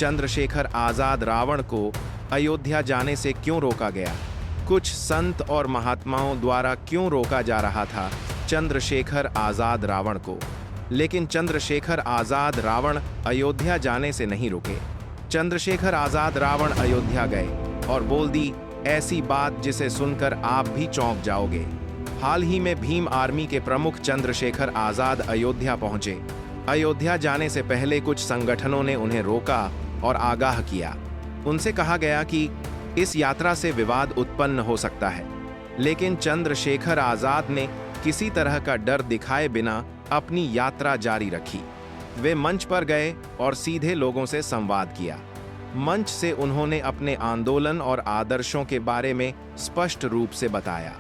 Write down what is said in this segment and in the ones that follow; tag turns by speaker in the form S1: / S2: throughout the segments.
S1: चंद्रशेखर आजाद रावण को अयोध्या जाने से क्यों रोका गया? कुछ संत और महात्माओं द्वारा क्यों रोका जा रहा था चंद्रशेखर आजाद रावण को? लेकिन चंद्रशेखर आजाद रावण अयोध्या जाने से नहीं रुके। चंद्रशेखर आजाद रावण अयोध्या गए और बोल दी ऐसी बात जिसे सुनकर आप भी चौंक जाओगे। हाल ही में भीम आर्मी के प्रमुख चंद्रशेखर आजाद अयोध्या पहुंचे। अयोध्या जाने से पहले कुछ संगठनों ने उन्हें रोका और आगाह किया। उनसे कहा गया कि इस यात्रा से विवाद उत्पन्न हो सकता है, लेकिन चंद्रशेखर आजाद ने किसी तरह का डर दिखाए बिना अपनी यात्रा जारी रखी। वे मंच पर गए और सीधे लोगों से संवाद किया। मंच से उन्होंने अपने आंदोलन और आदर्शों के बारे में स्पष्ट रूप से बताया।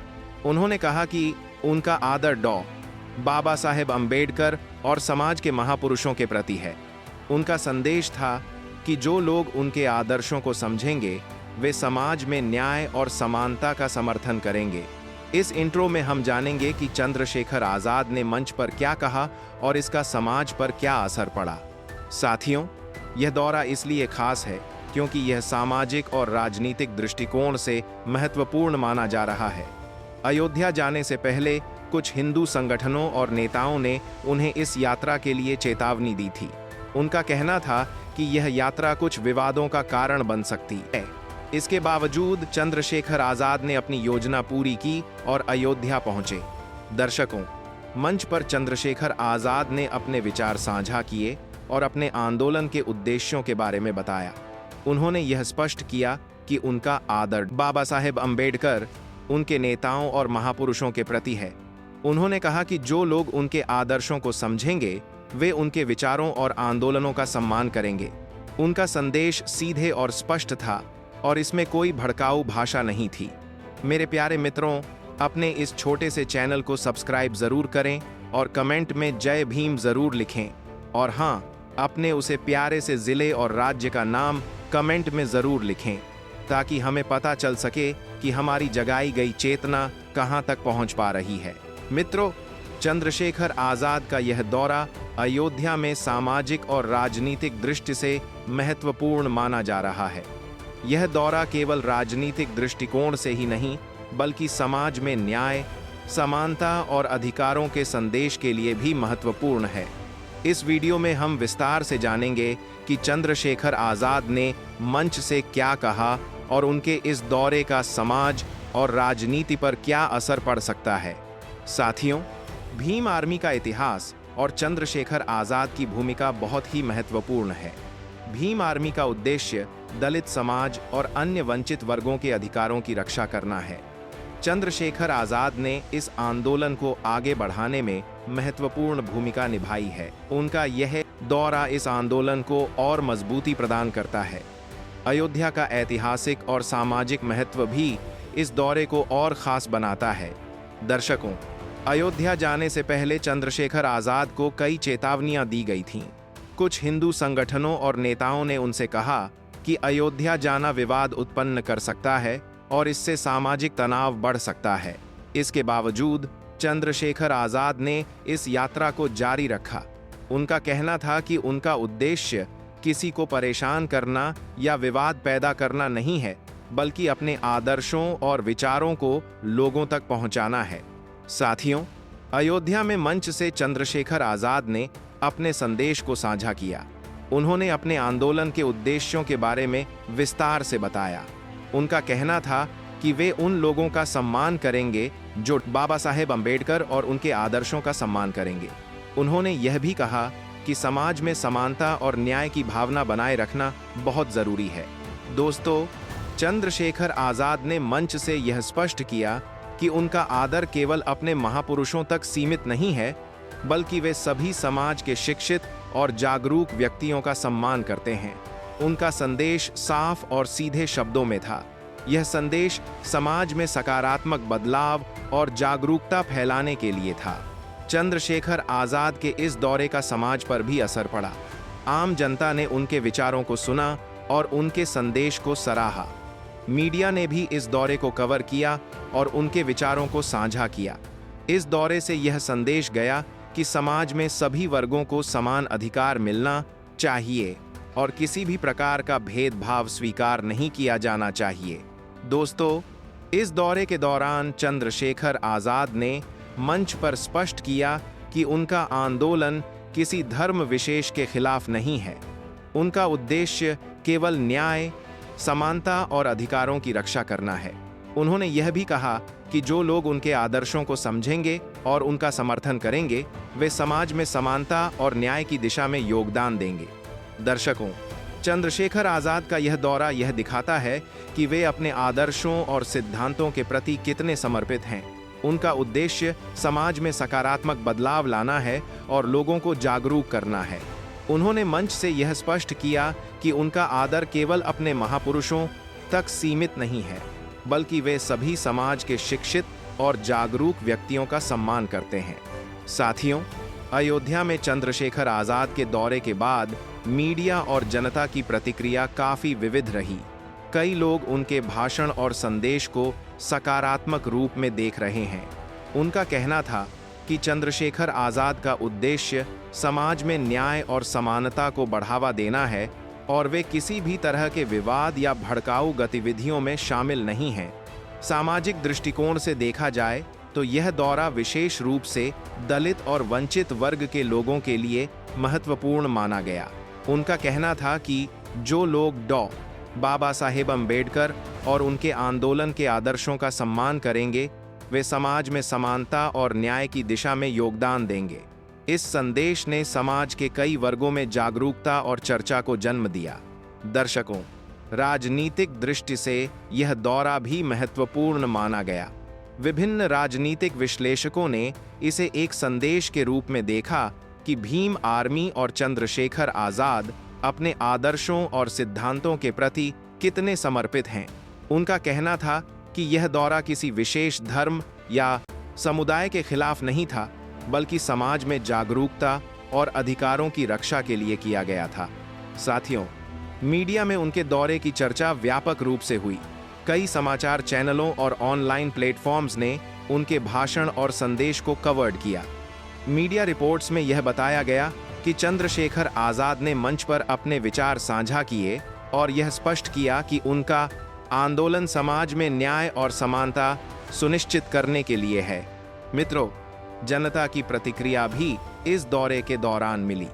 S1: उन्होंने कहा कि उनका आदर बाबा साहेब अंबेडकर और समाज के महापुरुषों के प्रति है। उनका संदेश था कि जो लोग उनके आदर्शों को समझेंगे वे समाज में न्याय और समानता का समर्थन करेंगे। इस इंट्रो में हम जानेंगे कि चंद्रशेखर आजाद ने मंच पर क्या कहा और इसका समाज पर क्या असर पड़ा। साथियों, यह दौरा इसलिए खास है क्योंकि यह सामाजिक और राजनीतिक दृष्टिकोण से महत्वपूर्ण माना जा रहा है। अयोध्या जाने से पहले कुछ हिंदू संगठनों और नेताओं ने उन्हें इस यात्रा के लिए चेतावनी दी थी। उनका कहना था कि यह यात्रा कुछ विवादों का कारण बन सकती है। इसके बावजूद चंद्रशेखर आजाद ने अपनी योजना पूरी की और अयोध्या पहुंचे। दर्शकों, मंच पर चंद्रशेखर आजाद ने अपने विचार साझा किए और अपने आंदोलन के उद्देश्यों के बारे में बताया। उन्होंने यह स्पष्ट किया कि उनका आदर बाबा साहेब अंबेडकर, उनके नेताओं और महापुरुषों के प्रति है। उन्होंने कहा कि जो लोग उनके आदर्शों को समझेंगे वे उनके विचारों और आंदोलनों का सम्मान करेंगे। उनका संदेश सीधे और स्पष्ट था और इसमें कोई भड़काऊ भाषा नहीं थी। मेरे प्यारे मित्रों, अपने इस छोटे से चैनल को सब्सक्राइब जरूर करें और कमेंट में जय भीम जरूर लिखें। और हाँ, अपने उसे प्यारे से जिले और राज्य का नाम कमेंट में जरूर लिखें ताकि हमें पता चल सके कि हमारी जगाई गई चेतना कहां तक पहुंच पा रही है। मित्रों, चंद्रशेखर आजाद का यह दौरा अयोध्या में सामाजिक और राजनीतिक दृष्टि से महत्वपूर्ण माना जा रहा है। यह दौरा केवल राजनीतिक दृष्टिकोण से ही नहीं बल्कि समाज में न्याय, समानता और अधिकारों के संदेश के लिए भी महत्वपूर्ण है। इस वीडियो में हम विस्तार से जानेंगे कि चंद्रशेखर आजाद ने मंच से क्या कहा और उनके इस दौरे का समाज और राजनीति पर क्या असर पड़ सकता है। साथियों, भीम आर्मी का इतिहास और चंद्रशेखर आजाद की भूमिका बहुत ही महत्वपूर्ण है। भीम आर्मी का उद्देश्य दलित समाज और अन्य वंचित वर्गों के अधिकारों की रक्षा करना है। चंद्रशेखर आजाद ने इस आंदोलन को आगे बढ़ाने में महत्वपूर्ण भूमिका निभाई है। उनका यह दौरा इस आंदोलन को और मजबूती प्रदान करता है। अयोध्या का ऐतिहासिक और सामाजिक महत्व भी इस दौरे को और खास बनाता है। दर्शकों, अयोध्या जाने से पहले चंद्रशेखर आजाद को कई चेतावनियां दी गई थीं। कुछ हिंदू संगठनों और नेताओं ने उनसे कहा कि अयोध्या जाना विवाद उत्पन्न कर सकता है और इससे सामाजिक तनाव बढ़ सकता है। इसके बावजूद चंद्रशेखर आजाद ने इस यात्रा को जारी रखा। उनका कहना था कि उनका उद्देश्य किसी को परेशान करना या विवाद पैदा करना नहीं है, बल्कि अपने आदर्शों और विचारों को लोगों तक पहुंचाना है। साथियों, अयोध्या में मंच से चंद्रशेखर आजाद ने अपने संदेश को साझा किया। उन्होंने अपने आंदोलन के उद्देश्यों के बारे में विस्तार से बताया। उनका कहना था कि वे उन लोगों का सम्मान करेंगे जो बाबा साहेब अंबेडकर और उनके आदर्शों का सम्मान करेंगे। उन्होंने यह भी कहा कि समाज में समानता और न्याय की भावना बनाए रखना बहुत जरूरी है। दोस्तों, चंद्रशेखर आजाद ने मंच से यह स्पष्ट किया कि उनका आदर केवल अपने महापुरुषों तक सीमित नहीं है, बल्कि वे सभी समाज के शिक्षित और जागरूक व्यक्तियों का सम्मान करते हैं। उनका संदेश साफ और सीधे शब्दों में था। यह संदेश समाज में सकारात्मक बदलाव और जागरूकता फैलाने के लिए था। चंद्रशेखर आजाद के इस दौरे का समाज पर भी असर पड़ा। आम जनता ने उनके विचारों को सुना और उनके संदेश को सराहा। मीडिया ने भी इस दौरे को कवर किया और उनके विचारों को साझा किया। इस दौरे से यह संदेश गया कि समाज में सभी वर्गों को समान अधिकार मिलना चाहिए। और किसी भी प्रकार का भेदभाव स्वीकार नहीं किया जाना चाहिए। दोस्तों, इस दौरे के दौरान चंद्रशेखर आजाद ने मंच पर स्पष्ट किया कि उनका आंदोलन किसी धर्म विशेष के खिलाफ नहीं है। उनका उद्देश्य केवल न्याय, समानता और अधिकारों की रक्षा करना है। उन्होंने यह भी कहा कि जो लोग उनके आदर्शों को समझेंगे और उनका समर्थन करेंगे, वे समाज में समानता और न्याय की दिशा में योगदान देंगे। दर्शकों, चंद्रशेखर आजाद का यह दौरा यह दिखाता है कि वे अपने आदर्शों और सिद्धांतों के प्रति कितने समर्पित हैं। उनका उद्देश्य समाज में सकारात्मक बदलाव लाना है और लोगों को जागरूक करना है। उन्होंने मंच से यह स्पष्ट किया कि उनका आदर केवल अपने महापुरुषों तक सीमित नहीं है, बल्कि वे सभी समाज के शिक्षित और जागरूक व्यक्तियों का सम्मान करते हैं। साथियों, अयोध्या में चंद्रशेखर आजाद के दौरे के बाद मीडिया और जनता की प्रतिक्रिया काफी विविध रही। कई लोग उनके भाषण और संदेश को सकारात्मक रूप में देख रहे हैं। उनका कहना था कि चंद्रशेखर आजाद का उद्देश्य समाज में न्याय और समानता को बढ़ावा देना है और वे किसी भी तरह के विवाद या भड़काऊ गतिविधियों में शामिल नहीं हैं। सामाजिक दृष्टिकोण से देखा जाए तो यह दौरा विशेष रूप से दलित और वंचित वर्ग के लोगों के लिए महत्वपूर्ण माना गया। उनका कहना था कि जो लोग बाबा साहेब अम्बेडकर और उनके आंदोलन के आदर्शों का सम्मान करेंगे, वे समाज में समानता और न्याय की दिशा में योगदान देंगे। इस संदेश ने समाज के कई वर्गों में जागरूकता और चर्चा को जन्म दिया। दर्शकों, राजनीतिक दृष्टि से यह दौरा भी महत्वपूर्ण माना गया। विभिन्न राजनीतिक विश्लेषकों ने इसे एक संदेश के रूप में देखा कि भीम आर्मी और चंद्रशेखर आजाद अपने आदर्शों और सिद्धांतों के प्रति कितने समर्पित हैं। उनका कहना था कि यह दौरा किसी विशेष धर्म या समुदाय के खिलाफ नहीं था, बल्कि समाज में जागरूकता और अधिकारों की रक्षा के लिए किया गया था। साथियों, मीडिया में उनके दौरे की चर्चा व्यापक रूप से हुई। कई समाचार चैनलों और ऑनलाइन प्लेटफॉर्म्स ने उनके भाषण और संदेश को कवर्ड किया। मीडिया रिपोर्ट्स में यह बताया गया कि चंद्रशेखर आजाद ने मंच पर अपने विचार साझा किए और यह स्पष्ट किया कि उनका आंदोलन समाज में न्याय और समानता सुनिश्चित करने के लिए है। मित्रों, जनता की प्रतिक्रिया भी इस दौरे के दौरान मिली।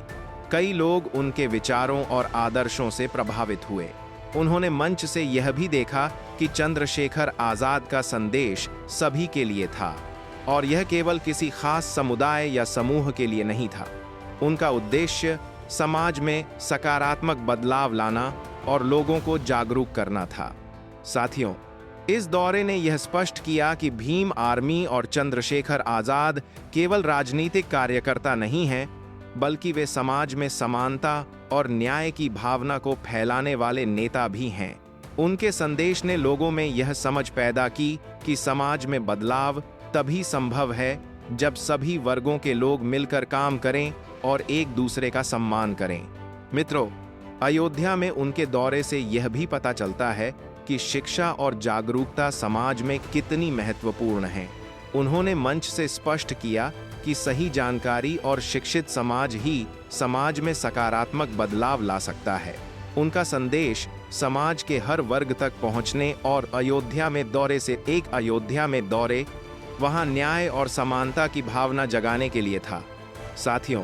S1: कई लोग उनके विचारों और आदर्शों से प्रभावित हुए। उन्होंने मंच से यह भी देखा कि चंद्रशेखर आजाद का संदेश सभी के लिए था और यह केवल किसी खास समुदाय या समूह के लिए नहीं था। उनका उद्देश्य समाज में सकारात्मक बदलाव लाना और लोगों को जागरूक करना था। साथियों, इस दौरे ने यह स्पष्ट किया कि भीम आर्मी और चंद्रशेखर आजाद केवल राजनीतिक कार्यकर्ता नहीं हैं, बल्कि वे समाज में समानता और न्याय की भावना को फैलाने वाले नेता भी हैं। उनके संदेश ने लोगों में यह समझ पैदा की कि समाज में बदलाव तभी संभव है जब सभी वर्गों के लोग मिलकर काम करें और एक दूसरे का सम्मान करें। मित्रों, अयोध्या में उनके दौरे से यह भी पता चलता है कि शिक्षा और जागरूकता समाज में कितनी महत्वपूर्ण है। उन्होंने मंच से स्पष्ट किया कि सही जानकारी और शिक्षित समाज ही समाज में सकारात्मक बदलाव ला सकता है। उनका संदेश समाज के हर वर्ग तक पहुंचने और अयोध्या में दौरे वहां न्याय और समानता की भावना जगाने के लिए था। साथियों,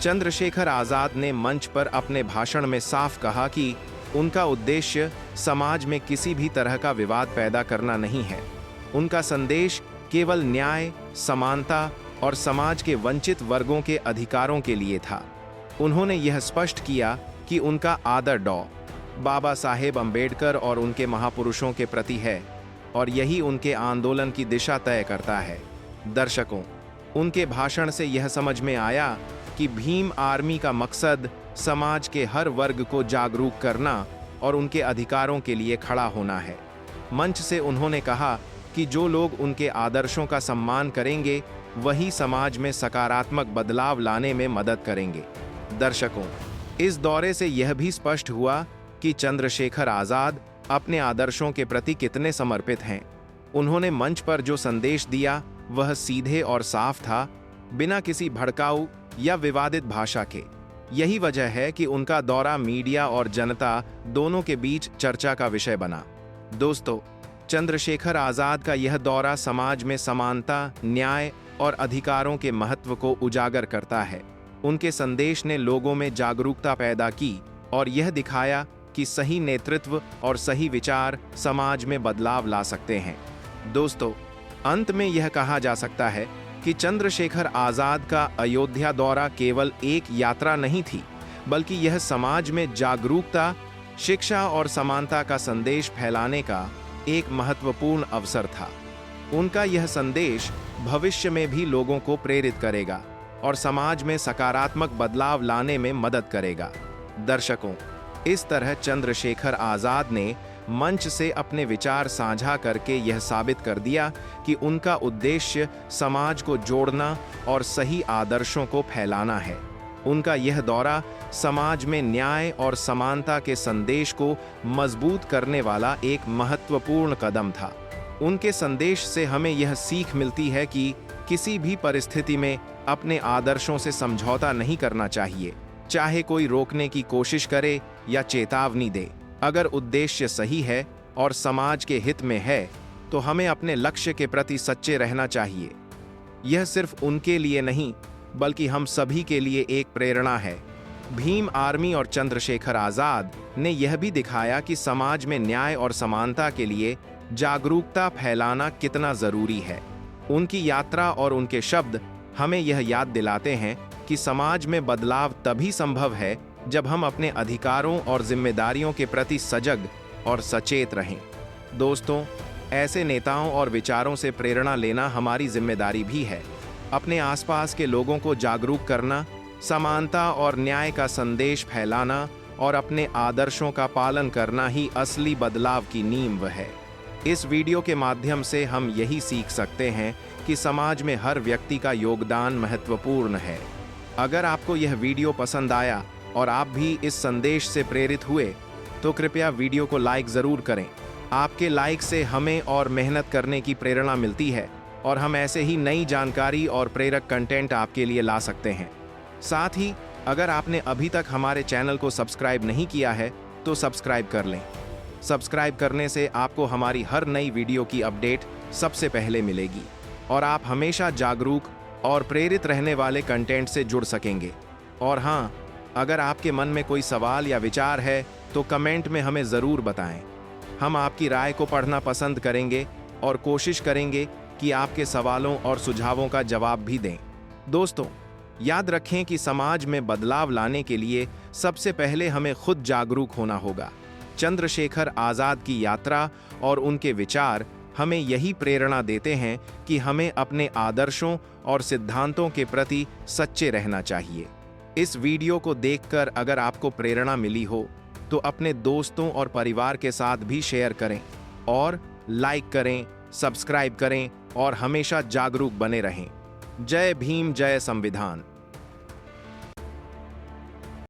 S1: चंद्रशेखर आजाद ने मंच पर अपने भाषण में साफ कहा कि उनका उद्देश्य समाज में किसी भी तरह का विवाद पैदा करना नहीं है। उनका संदेश केवल न्याय, समानता और समाज के वंचित वर्गों के अधिकारों के लिए था। उन्होंने यह स्पष्ट किया कि उनका आदर बाबा साहेब अम्बेडकर और उनके महापुरुषों के प्रति है और यही उनके आंदोलन की दिशा तय करता है। दर्शकों, उनके भाषण से यह समझ में आया कि भीम आर्मी का मकसद समाज के हर वर्ग को जागरूक करना और उनके अधिकारों के लिए खड़ा होना है। मंच से उन्होंने कहा कि जो लोग उनके आदर्शों का सम्मान करेंगे, वही समाज में सकारात्मक बदलाव लाने में मदद करेंगे। दर्शकों, इस दौरे से यह भी स्पष्ट हुआ कि चंद्रशेखर आजाद अपने आदर्शों के प्रति कितने समर्पित हैं। उन्होंने मंच पर जो संदेश दिया वह सीधे और साफ था, बिना किसी भड़काऊ या विवादित भाषा के। यही वजह है कि उनका दौरा मीडिया और जनता दोनों के बीच चर्चा का विषय बना। दोस्तों, चंद्रशेखर आजाद का यह दौरा समाज में समानता, न्याय और अधिकारों के महत्व को उजागर करता है। उनके संदेश ने लोगों में जागरूकता पैदा की और यह दिखाया कि सही नेतृत्व और सही विचार समाज में बदलाव ला सकते हैं। दोस्तों, अंत में यह कहा जा सकता है कि चंद्रशेखर आजाद का अयोध्या दौरा केवल एक यात्रा नहीं थी, बल्कि यह समाज में जागरूकता, शिक्षा और समानता का संदेश फैलाने का एक महत्वपूर्ण अवसर था। उनका यह संदेश भविष्य में भी लोगों को प्रेरित करेगा और समाज में सकारात्मक बदलाव लाने में मदद करेगा। दर्शकों, इस तरह चंद्रशेखर आजाद ने मंच से अपने विचार साझा करके यह साबित कर दिया कि उनका उद्देश्य समाज को जोड़ना और सही आदर्शों को फैलाना है। उनका यह दौरा समाज में न्याय और समानता के संदेश को मजबूत करने वाला एक महत्वपूर्ण कदम था। उनके संदेश से हमें यह सीख मिलती है कि किसी भी परिस्थिति में अपने आदर्शों से समझौता नहीं करना चाहिए, चाहे कोई रोकने की कोशिश करे या चेतावनी दे। अगर उद्देश्य सही है और समाज के हित में है, तो हमें अपने लक्ष्य के प्रति सच्चे रहना चाहिए। यह सिर्फ उनके लिए नहीं, बल्कि हम सभी के लिए एक प्रेरणा है। भीम आर्मी और चंद्रशेखर आजाद ने यह भी दिखाया कि समाज में न्याय और समानता के लिए जागरूकता फैलाना कितना जरूरी है। उनकी यात्रा और उनके शब्द हमें यह याद दिलाते हैं कि समाज में बदलाव तभी संभव है जब हम अपने अधिकारों और जिम्मेदारियों के प्रति सजग और सचेत रहें। दोस्तों, ऐसे नेताओं और विचारों से प्रेरणा लेना हमारी जिम्मेदारी भी है। अपने आसपास के लोगों को जागरूक करना, समानता और न्याय का संदेश फैलाना और अपने आदर्शों का पालन करना ही असली बदलाव की नींव है। इस वीडियो के माध्यम से हम यही सीख सकते हैं कि समाज में हर व्यक्ति का योगदान महत्वपूर्ण है। अगर आपको यह वीडियो पसंद आया और आप भी इस संदेश से प्रेरित हुए, तो कृपया वीडियो को लाइक ज़रूर करें। आपके लाइक से हमें और मेहनत करने की प्रेरणा मिलती है और हम ऐसे ही नई जानकारी और प्रेरक कंटेंट आपके लिए ला सकते हैं। साथ ही अगर आपने अभी तक हमारे चैनल को सब्सक्राइब नहीं किया है, तो सब्सक्राइब कर लें। सब्सक्राइब करने से आपको हमारी हर नई वीडियो की अपडेट सबसे पहले मिलेगी और आप हमेशा जागरूक और प्रेरित रहने वाले कंटेंट से जुड़ सकेंगे। और हाँ, अगर आपके मन में कोई सवाल या विचार है, तो कमेंट में हमें ज़रूर बताएं। हम आपकी राय को पढ़ना पसंद करेंगे और कोशिश करेंगे कि आपके सवालों और सुझावों का जवाब भी दें। दोस्तों, याद रखें कि समाज में बदलाव लाने के लिए सबसे पहले हमें खुद जागरूक होना होगा। चंद्रशेखर आजाद की यात्रा और उनके विचार हमें यही प्रेरणा देते हैं कि हमें अपने आदर्शों और सिद्धांतों के प्रति सच्चे रहना चाहिए। इस वीडियो को देखकर अगर आपको प्रेरणा मिली हो, तो अपने दोस्तों और परिवार के साथ भी शेयर करें और लाइक करें, सब्सक्राइब करें और हमेशा जागरूक बने रहें। जय भीम, जय संविधान।